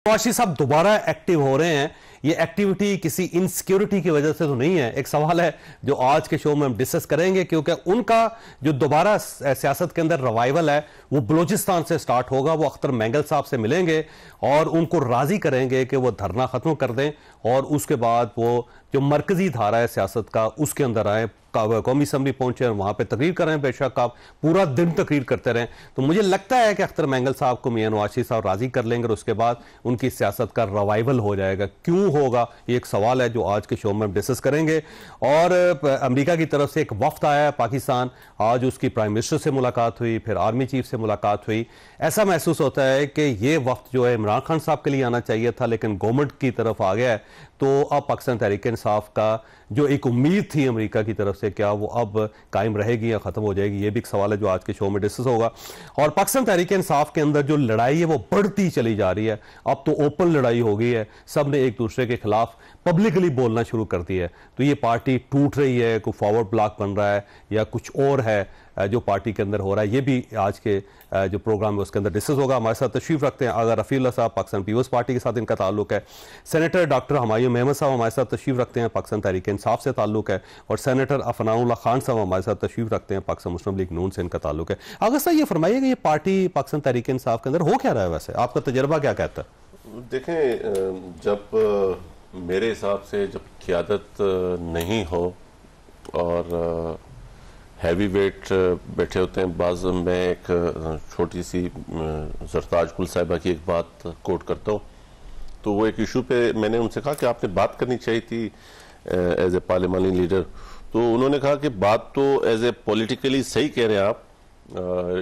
नवाशी साहब दोबारा एक्टिव हो रहे हैं। ये एक्टिविटी किसी इनसिक्योरिटी की वजह से तो नहीं है। एक सवाल है जो आज के शो में हम डिस्कस करेंगे, क्योंकि उनका जो दोबारा सियासत के अंदर रिवाइवल है वो बलूचिस्तान से स्टार्ट होगा। वो अख्तर मैंगल साहब से मिलेंगे और उनको राजी करेंगे कि वो धरना खत्म कर दें और उसके बाद वो जो मरकजी धारा है सियासत का उसके अंदर आए, कौमी असम्बली पहुंचे और वहां पे तकरीर करें। बेशक आप पूरा दिन तकरीर करते रहें, तो मुझे लगता है कि अख्तर मैंगल साहब को मियां नवाशी साहब राजी कर लेंगे और उसके बाद उनकी सियासत का रिवाइवल हो जाएगा। क्यों होगा, ये एक सवाल है जो आज के शो में हम डिस्कस करेंगे। और अमेरिका की तरफ से एक वफ्द आया है पाकिस्तान, आज उसकी प्राइम मिनिस्टर से मुलाकात हुई, फिर आर्मी चीफ से मुलाकात हुई। ऐसा महसूस होता है कि ये वक्त जो है इमरान खान साहब के लिए आना चाहिए था, लेकिन गवर्नमेंट की तरफ आ गया है। तो अब पाकिस्तान तहरीक इंसाफ का जो एक उम्मीद थी अमेरिका की तरफ से, क्या वो अब कायम रहेगी या खत्म हो जाएगी, ये भी एक सवाल है जो आज के शो में डिस्कस होगा। और पाकिस्तान तहरीक इंसाफ के अंदर जो लड़ाई है वो बढ़ती चली जा रही है। अब तो ओपन लड़ाई हो गई है, सब ने एक दूसरे के खिलाफ पब्लिकली बोलना शुरू कर दिया है। तो ये पार्टी टूट रही है, कोई फॉरवर्ड ब्लॉक बन रहा है या कुछ और है जो पार्टी के अंदर हो रहा है, ये भी आज के जो प्रोग्राम है उसके अंदर डिस्कस होगा। हमारे साथ तशरीफ रखते हैं अगर रफीउल्लाह साहब, पाकिस्तान पीपल्स पार्टी के साथ इनका ताल्लुक है। सेनेटर डॉक्टर हुमायूं मेहमद साहब हमारे साथ तशरीफ रखते हैं, पाकिस्तान तहरीक इंसाफ से ताल्लुक है। और सेनेटर अफनाउल्लाह खान साहब हमारे साथ तशरीफ रखते हैं, पाकिस्तान मुस्लिम लीग नून से इनका ताल्लुक है। अगर सर ये फरमाइएगा, ये पार्टी पाकिस्तान तहरीक इंसाफ के अंदर हो क्या रहा है, वैसे आपका तजर्बा क्या कहता है? देखें, जब मेरे हिसाब से जब क़यादत नहीं हो और हैवी वेट बैठे होते हैं, बाज़ मैं एक छोटी सी सरताज कुल साहिबा की एक बात कोट करता हूँ। तो वो एक इशू पे मैंने उनसे कहा कि आपने बात करनी चाहिए थी एज ए पार्लियामानी लीडर। तो उन्होंने कहा कि बात तो एज ए पॉलिटिकली सही कह रहे हैं आप,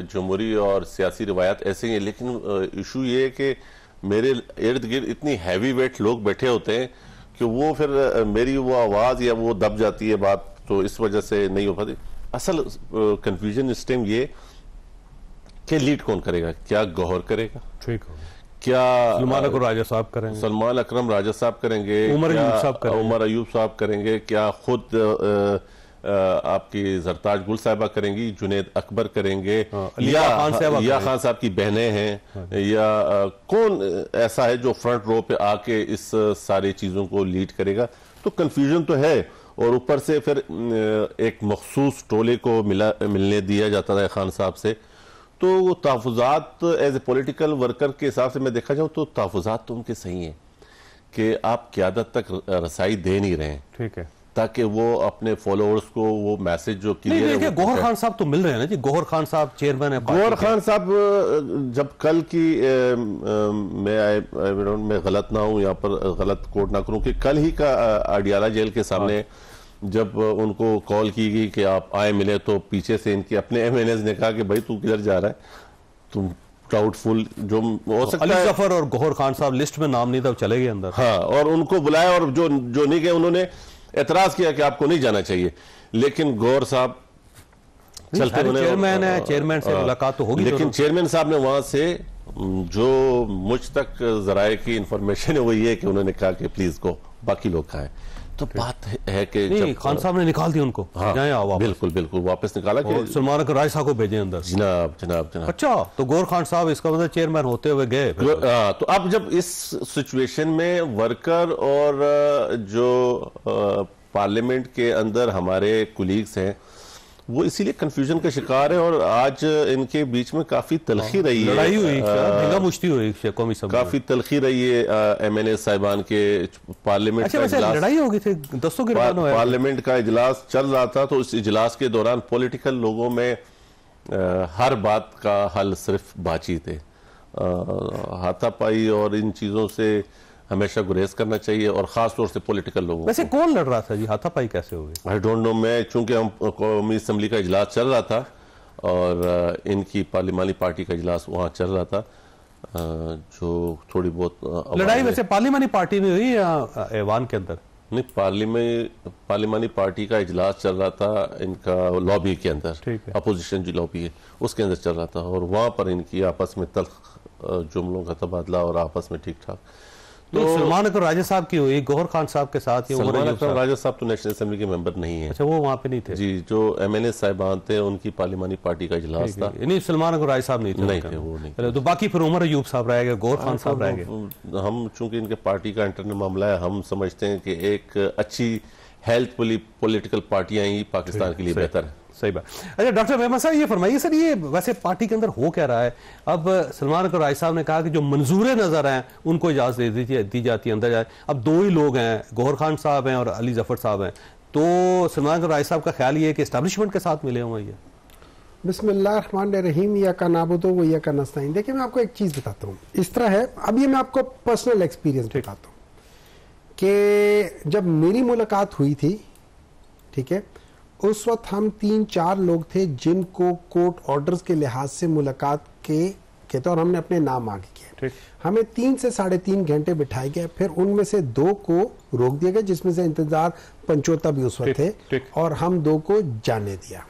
जमहूरी और सियासी रिवायात ऐसे ही है, लेकिन इशू ये है कि मेरे इर्द गिर्द इतनी हैवी वेट लोग बैठे होते हैं कि वो फिर मेरी वो आवाज़ या वो दब जाती है बात, तो इस वजह से नहीं हो पाती। असल कंफ्यूजन इस टाइम ये कि लीड कौन करेगा, क्या गौहर करेगा, ठीक हो, क्या सलमान अकरम राजा साहब करेंगे, सलमान अकरम राजा साहब करेंगे, उमर अयूब साहब करेंगे, क्या खुद आपकी जरताज गुल साहिबा करेंगी, जुनेद अकबर करेंगे, या खान साहब की बहनें हैं, या कौन ऐसा है जो फ्रंट रो पे आके इस सारी चीजों को लीड करेगा। तो कंफ्यूजन तो है। और ऊपर से फिर एक मखसूस टोले को मिलने दिया जाता था खान साहब से। तो तहफ़्फ़ुज़ात एज ए पॉलिटिकल वर्कर के हिसाब से मैं देखा जाऊँ तो तहफ़्फ़ुज़ात तो उनके सही हैं कि आप क़यादत तक रसाई दे नहीं रहे हैं, ठीक है, ताकि वो अपने फॉलोअर्स को वो मैसेज जो क्लियर है। गौहर खान साहब तो मिल रहे हैं ना जी, गौहर खान साहब चेयरमैन है। गौहर खान साहब जब कल की मैं गलत ना हूं, यहाँ पर गलत कोट ना करूं, कि कल ही का अडियाला जेल के सामने जब उनको कॉल की गई कि आप आए मिले, तो पीछे से इनके अपने एमएनएस ने कहा कि भाई तू किधर जा रहा है, तुम डाउटफुल जो हो सकता है। अली जफर और गौहर खान साहब लिस्ट में नाम नहीं था, चले गए अंदर। हाँ, और उनको बुलाया और जो नहीं गए उन्होंने एतराज किया कि आपको नहीं जाना चाहिए। लेकिन गौर साहब चलते, चेयरमैन है, चेयरमैन से मुलाकात तो होगी, लेकिन चेयरमैन साहब ने वहां से जो मुझ तक जराए की इंफॉर्मेशन है वो ये कि उन्होंने कहा कि प्लीज को बाकी लोग खाएं। तो बात है कि खान साहब ने निकाल दी उनको। हाँ, बिल्कुल बिल्कुल वापस निकाला कि सलमान अकरम राजा साहब को भेजे अंदर। जनाब जनाब जनाब। अच्छा, तो गौर खान साहब इसका मतलब चेयरमैन होते हुए गए। तो अब जब इस सिचुएशन में वर्कर और जो पार्लियामेंट के अंदर हमारे कुलीग्स हैं वो इसीलिए कंफ्यूजन का शिकार है। और आज इनके बीच में काफी तलखी रही है, लड़ाई हुई, मुश्ती हुई कौमी सभा, काफी तलखी रही है एमएनए साहिबान के पार्लियामेंट का इजलास। लड़ाई हो गई थी, दस्तों की पार्लियामेंट का इजलास चल रहा था। तो इस इजलास के दौरान पॉलिटिकल लोगों में हर बात का हल सिर्फ बातचीत है। हाथापाई और इन चीजों से हमेशा गुरेज करना चाहिए, और खास तौर से पॉलिटिकल लोगों। वैसे कौन लड़ रहा था जी, हाथापाई कैसे हो गई? I don't know. मैं चूंकि हम कौमी असम्बली का इजलास चल रहा था और इनकी पार्लियामानी पार्टी का इजलास वहाँ चल रहा था, जो थोड़ी बहुत लड़ाई वैसे पार्लियामानी पार्टी में हुई या ऐवान के अंदर? नहीं, पार्लियामानी पार्टी का इजलास चल रहा था इनका लॉबी के अंदर, अपोजिशन जो लॉबी है उसके अंदर चल रहा था, और वहाँ पर इनकी आपस में तल्ख जुमलों का तबादला और आपस में ठीक ठाक। तो सलमान अकबर राजा साहब की हुई गौहर खान साहब के साथ, सलमान अकबर राजा साहब तो नेशनल असेंबली के मेंबर नहीं है। अच्छा, वो वहाँ पे नहीं थे जी, जो MNA साहिबान थे उनकी पार्लिमानी पार्टी का इजलास था। नहीं, सलमान अकबर राजा साहब नहीं थे, वो नहीं। तो बाकी फिर उमर अयूब साहब रह गए, गौहर खान साहब रह गए। हम चूंकि इनके पार्टी का इंटरनल मामला है, हम समझते हैं कि एक अच्छी हेल्थ पॉलिटिकल पार्टियां ही पाकिस्तान के लिए बेहतर है। सही बात। अच्छा डॉक्टर मेहमान साहब, ये फरमाइए सर, ये वैसे पार्टी के अंदर हो क्या रहा है? अब सलमान अकबर राय साहब ने कहा कि जो मंजूर नजर हैं उनको इजाजत दी जाती है, अंदर जाए। अब दो ही लोग हैं, गौहर खान साहब हैं और अली जफर साहब हैं, तो सलमान अकबर राय साहब का ख्याल ये है कि एस्टैब्लिशमेंट के साथ मिले हुए। बिस्मिल्लाहिर्रहमानिर्रहीम, या का नाबुदो व या का नस्ताइन। देखिए, मैं आपको एक चीज बताता हूँ, इस तरह है, अब ये मैं आपको पर्सनल एक्सपीरियंस बताता हूँ कि जब मेरी मुलाकात हुई थी, ठीक है, उस वक्त हम 3-4 लोग थे जिनको कोर्ट ऑर्डर्स के लिहाज से मुलाकात के तौर हमने अपने नाम आगे किए। हमें 3 से 3.5 घंटे बिठाए गए, फिर उनमें से 2 को रोक दिया गया, जिसमें से इंतजार पंचोता भी उस वक्त थे, और हम 2 को जाने दिया।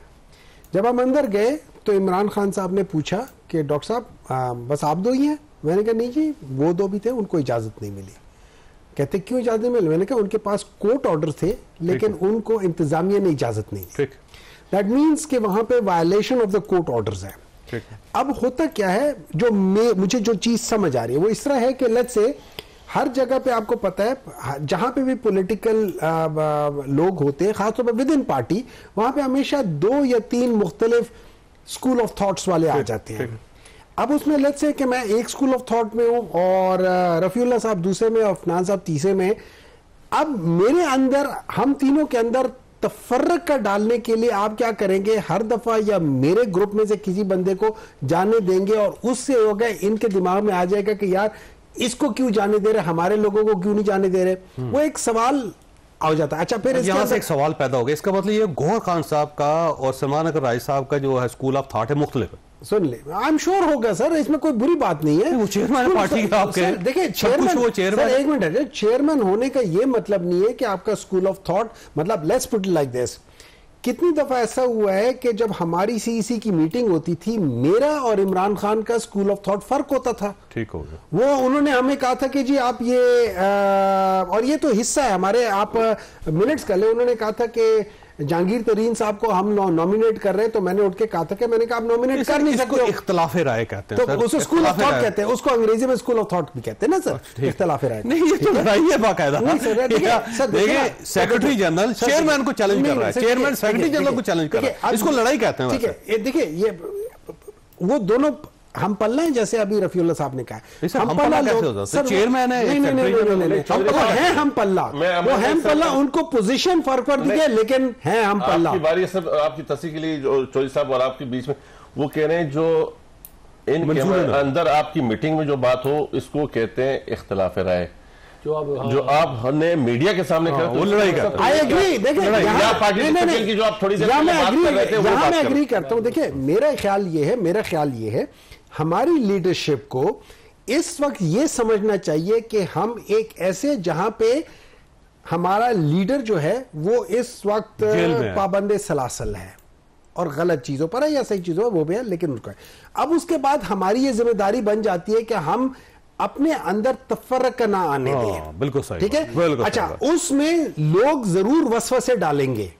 जब हम अंदर गए तो इमरान खान साहब ने पूछा कि डॉक्टर साहब बस आप 2 ही हैं? मैंने कहा नहीं जी, वो 2 भी थे, उनको इजाजत नहीं मिली। कहते क्यों इजाजत नहीं मिली? मैंने कहा उनके पास कोर्ट ऑर्डर थे, लेकिन उनको इंतजामिया ने इजाजत नहीं दी। दैट मीन्स कि वहां पे violation of the court orders है। अब होता क्या है, जो मुझे जो चीज समझ आ रही है वो इस तरह है कि लेट्स से हर जगह पे आपको पता है, जहां पे भी पॉलिटिकल लोग होते हैं, खासतौर पर विद इन पार्टी, वहां पे हमेशा 2 या 3 मुख्तलिफ स्कूल ऑफ थॉट्स वाले आ जाते हैं। अब उसमें लेट्स से कि मैं एक स्कूल ऑफ थॉट में हूं और रफीउल्लाह साहब दूसरे में और अफनान साहब तीसरे में। अब मेरे अंदर, हम तीनों के अंदर तफर्रक का डालने के लिए आप क्या करेंगे, हर दफा या मेरे ग्रुप में से किसी बंदे को जाने देंगे और उससे होगा इनके दिमाग में आ जाएगा कि यार इसको क्यों जाने दे रहे, हमारे लोगों को क्यों नहीं जाने दे रहे। वो एक सवाल आ जाता है। अच्छा, फिर यहां से एक सवाल पैदा हो गया, इसका मतलब ये गौहर खान साहब का और सलमान अकबर राय साहब का जो है स्कूल ऑफ थॉट है मुख्तलिफ है। सुन ले, आई एम श्योर होगा सर, इसमें कोई बुरी बात नहीं है। वो चेयरमैन पार्टी का आपके, देखिए चेयरमैन, एक मिनट है, चेयरमैन होने का ये मतलब नहीं है कि आपका स्कूल ऑफ थॉट, मतलब let's put it like this, कितनी दफा ऐसा हुआ है कि जब हमारी CEC की मीटिंग होती थी, मेरा और इमरान खान का स्कूल ऑफ थॉट फर्क होता था। ठीक हो गया। वो उन्होंने हमें कहा था कि जी आप ये और ये तो हिस्सा है हमारे, आप मिनट्स कर ले। उन्होंने कहा था कि जहांगीर तरीन साहब को हम नॉमिनेट कर रहे हैं, तो मैंने उठ के कहा था कि मैंने कहा आप नॉमिनेट कर नहीं सकते। इख्तिलाफे राय कहते हैं, तो उसको स्कूल ऑफ थॉट कहते हैं, उसको अंग्रेजी में स्कूल ऑफ थॉट भी कहते हैं ना सर, इख्तिलाफे राय। नहीं, ये तो लड़ाई है बाकायदा। देखिए, सेक्रेटरी जनरल चेयरमैन को चैलेंज कर रहा है, चेयरमैन सेक्रेटरी जनरल को चैलेंज कर रहा है, इसको लड़ाई कहते हैं। ठीक है, देखिए ये वो दोनों हम पल्ला है, जैसे अभी रफीउल्लाह साहब ने कहा, हम पल्ला लोग, चेयरमैन है, नहीं, हम पल्ला, वो हम पल्ला, उनको पोजीशन फर्क कर दी है, लेकिन है हम पल्ला। आपकी बारी सब आपकी तस्वीर के लिए चौधरी साहब और आपके बीच में वो कह रहे हैं, जो इन अंदर आपकी मीटिंग में जो बात हो, इसको कहते हैं इख्तिलाफ राय। जो आप हमने मीडिया के सामने वो लड़ाई करते हैं। I agree. देखिए, जो आप थोड़ी देर मैं एग्री करता हूं। देखिए, मेरा ख्याल ये है हमारी लीडरशिप को इस वक्त ये समझना चाहिए कि हम एक ऐसे, जहां पे हमारा लीडर जो है वो इस वक्त पाबंदे सलासल है और गलत चीजों पर है या सही चीजों पर, वो भी है, लेकिन उनका है। अब उसके बाद हमारी ये जिम्मेदारी बन जाती है कि हम अपने अंदर तफर्रक ना आने दें। बिल्कुल सही, ठीक है। अच्छा, उसमें लोग जरूर वसवसे डालेंगे।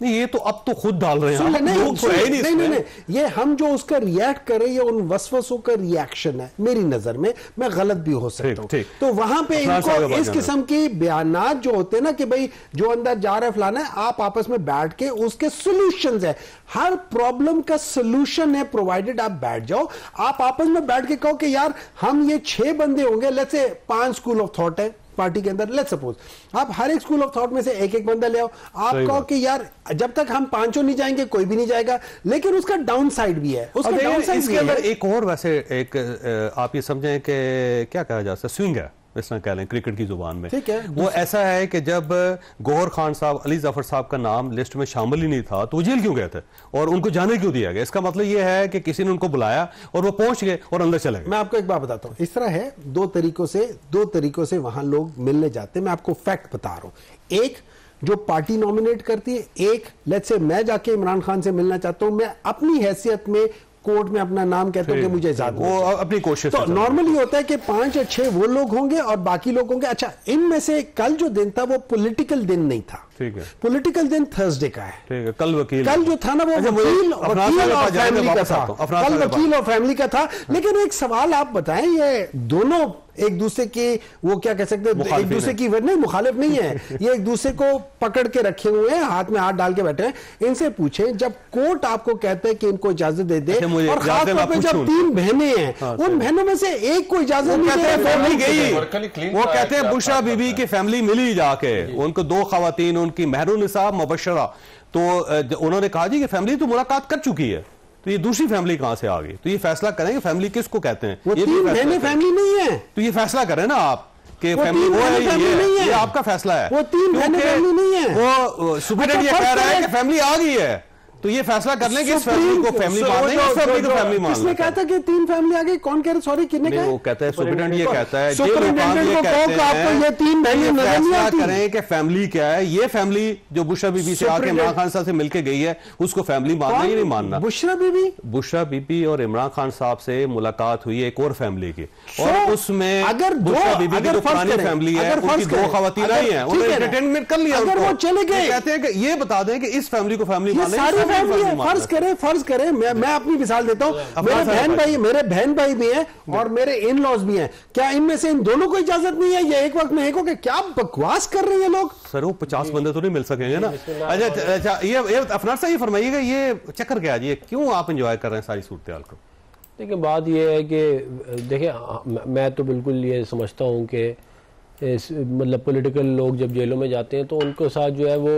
नहीं, ये तो अब तो खुद डाल रहे हैं, नहीं, ये हम जो उसका रिएक्ट कर रहे हैं, उन वसवसों का रिएक्शन है। मेरी नजर में, मैं गलत भी हो सकता हूं, तो वहां पे इनको इस किस्म की बयानात जो होते हैं ना कि भाई जो अंदर जा रहा है फलाना है, आप आपस में बैठ के उसके सॉल्यूशंस है, हर प्रॉब्लम का सॉल्यूशन है, प्रोवाइडेड आप बैठ जाओ, आप आपस में बैठ के कहो कि यार हम ये 6 बंदे होंगे, let's say 5 school of thought है पार्टी के अंदर, लेट्स सपोज आप हर एक स्कूल ऑफ थॉट में से एक बंदा ले आओ, आप कहो कि यार जब तक हम 5 नहीं जाएंगे कोई भी नहीं जाएगा, लेकिन उसका डाउन साइड भी है। उसका डाउन साइड इसके अंदर एक और, वैसे एक आप ये समझें कि क्या कहा जा सकता है, स्विंग है, इस तरह कह लें क्रिकेट की जुबान में। ठीक है। वो ऐसा है कि जब गौहर खान साहब, अली जफर साहब का नाम लिस्ट में शामिल ही नहीं था, तो वो जेल क्यों गए थे और उनको जाने क्यों दिया गया? इसका मतलब ये है कि किसी ने उनको बुलाया और वो पहुंच गए और अंदर चले गए। मैं आपको एक बात बताता हूं, इस तरह है, दो तरीकों से वहां लोग मिलने जाते हैं। मैं आपको फैक्ट बता रहा हूं, एक जो पार्टी नॉमिनेट करती है, एक लेट्स से मैं जाके इमरान खान से मिलना चाहता हूं, मैं अपनी हैसियत में कोर्ट में अपना नाम कहते हो कि मुझे इजाजत वो अपनी कोशिश तो नॉर्मली होता है कि 5 या 6 वो लोग होंगे और बाकी लोग होंगे। अच्छा, इनमें से कल जो दिन था वो पॉलिटिकल दिन नहीं था, ठीक है, पॉलिटिकल दिन थर्सडे का है, ठीक है। कल जो था ना वो वकील और फैमिली का था, कल वकील और फैमिली का था। लेकिन एक सवाल आप बताएं, ये दोनों एक दूसरे की वो क्या कह सकते हैं, एक दूसरे की नहीं मुखालिफ नहीं है, ये एक दूसरे को पकड़ के रखे हुए हैं, हाथ में हाथ डाल के बैठे हैं। इनसे पूछे जब कोर्ट आपको कहते हैं कि इनको इजाजत दे दे, और खासतौर पर जब 3 बहनें हैं, उन बहनों में से एक को इजाजत नहीं गई, वो कहते हैं बुशरा बीबी की फैमिली मिली जाके, उनको 2 खवातीन, उनकी महरुनिसा मुबशरा, तो उन्होंने कहा जी कि फैमिली तो मुलाकात कर चुकी है, तो ये दूसरी फैमिली कहां से आ गई? तो ये फैसला करेंगे फैमिली किसको कहते हैं, वो 3 बहनें फैमिली नहीं है, तो ये फैसला करें ना आप कि फैमिली वो है, ये आपका फैसला है। वो 3 बहनें फैमिली नहीं है, वो सुप्रीम ये कह रहा है कि फैमिली आ गई है, तो ये फैसला कर लें कि इस फैमिली को फैमिली मान लें, इस फैमिली को फैमिली मान लें। किसने कहा था कि 3 फैमिली आ गई? कौन कह रहे? सॉरी, किसने कहा? वो कहता है सुप्रीटेंडेंट ये कहता है, सुप्रीटेंडेंट को कहो कि आपको ये 3 बहनें नजर नहीं आती। करें कि फैमिली क्या है, ये फैमिली जो बुशरा बीबी से आके इमरान खान साहब से मिलके गई है, उसको फैमिली मानना ही नहीं मानना। बुशरा बीबी और इमरान खान साहब से मुलाकात हुई एक और फैमिली की, और उसमें अगर बुशरा बीबी की जो पुरानी फैमिली है, उनकी 2 खवातीन आई हैं, उन्होंने एंटरटेनमेंट कर लिया, अगर वो चले गए, कहते हैं कि ये बता दें कि इस फैमिली को फैमिली माने, सारी फैमिली फर्ज करें मैं अपनी मिसाल देता हूं, मेरे बहन भाई भी हैं और मेरे इन लॉज भी हैं, क्या इनमें से इन दोनों को इजाजत नहीं है? ये एक वक्त में एक हो गए, क्या बकवास कर रहे हैं लोग? सर वो 50 बंदे तो नहीं मिल सकेंगे ना। अच्छा, ये अफनार साहब ये फरमाइएगा, ये चक्कर क्या है, क्यों आप एंजॉय कर रहे हैं सारी सूरत हाल को? देखिए, बात ये है कि देखिए, मैं तो बिल्कुल ये समझता हूँ कि मतलब पॉलिटिकल लोग जब जेलों में जाते हैं तो उनके साथ जो है वो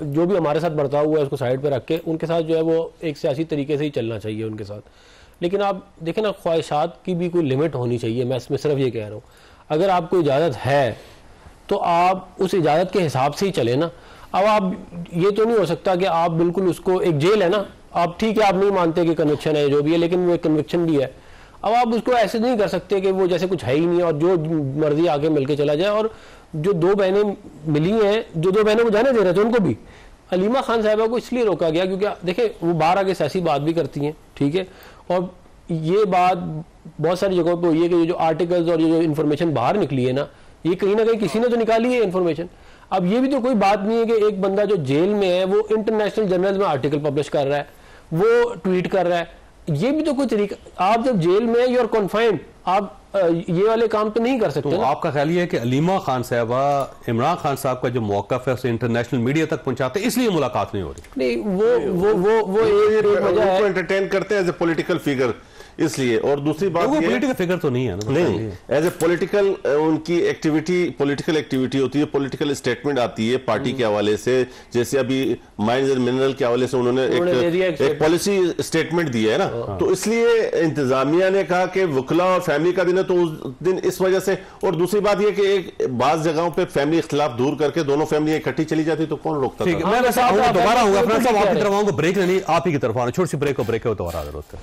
जो भी हमारे साथ बर्ताव हुआ है उसको साइड पे रख के उनके साथ जो है वो एक सियासी तरीके से ही चलना चाहिए उनके साथ। लेकिन आप देखें ना, ख्वाहिशात की भी कोई लिमिट होनी चाहिए। मैं सिर्फ ये कह रहा हूँ, अगर आपको इजाज़त है तो आप उस इजाज़त के हिसाब से ही चले ना। अब आप ये तो नहीं हो सकता कि आप बिल्कुल उसको, एक जेल है ना, आप ठीक है, आप नहीं मानते कि कन्विक्शन है जो भी है, लेकिन वो एक कन्विक्शन भी है। अब आप उसको ऐसे नहीं कर सकते कि वो जैसे कुछ है ही नहीं और जो मर्जी आके मिलके चला जाए। और जो 2 बहनें मिली हैं, जो 2 बहनों को जाने दे रहे थे, उनको भी अलीमा खान साहिबा को इसलिए रोका गया क्योंकि देखिए वो बाहर आके ऐसी बात भी करती हैं, ठीक है, और ये बात बहुत सारी जगहों पे हुई है कि ये जो आर्टिकल्स और ये जो इन्फॉर्मेशन बाहर निकली है ना कहीं किसी ने तो निकाली है इन्फॉर्मेशन। अब ये भी तो कोई बात नहीं है कि एक बंदा जो जेल में है वो इंटरनेशनल जर्नल्स में आर्टिकल पब्लिश कर रहा है, वो ट्वीट कर रहा है, ये भी तो कोई तरीका। आप जब जेल में यू आर कन्फाइंड, आप ये वाले काम तो नहीं कर सकते। तो आपका ख्याल ये है कि अलीमा खान साहबा इमरान खान साहब का जो मौक़िफ़ है उसे इंटरनेशनल मीडिया तक पहुंचाते, इसलिए मुलाकात नहीं हो रही? नहीं, वो एक वजह है, एंटरटेन करते हैं एज ए पॉलिटिकल फिगर, इसलिए। और दूसरी बात ये पॉलिटिकल फिगर तो नहीं है ना, नहीं, एज ए पॉलिटिकल उनकी एक्टिविटी, पॉलिटिकल एक्टिविटी होती है, पॉलिटिकल स्टेटमेंट आती है पार्टी के हवाले से। जैसे अभी माइंस एंड मिनरल के हवाले से उन्होंने एक पॉलिसी स्टेटमेंट दिया है ना, तो इसलिए इंतजामिया ने कहा कि वकला और फैमिली का दिन है, तो उस दिन इस वजह से। और दूसरी बात यह कि एक बाज जगहों पे फैमिली इख्तिलाफ दूर करके दोनों फैमिली इकट्ठी चली जाती तो कौन रोकता था? मैं दोबारा होगा अपना सब आपकी तरफ आऊंगा, ब्रेक लेनी आप ही की तरफ आना, छोटी सी ब्रेक को दोबारा जरूरत है।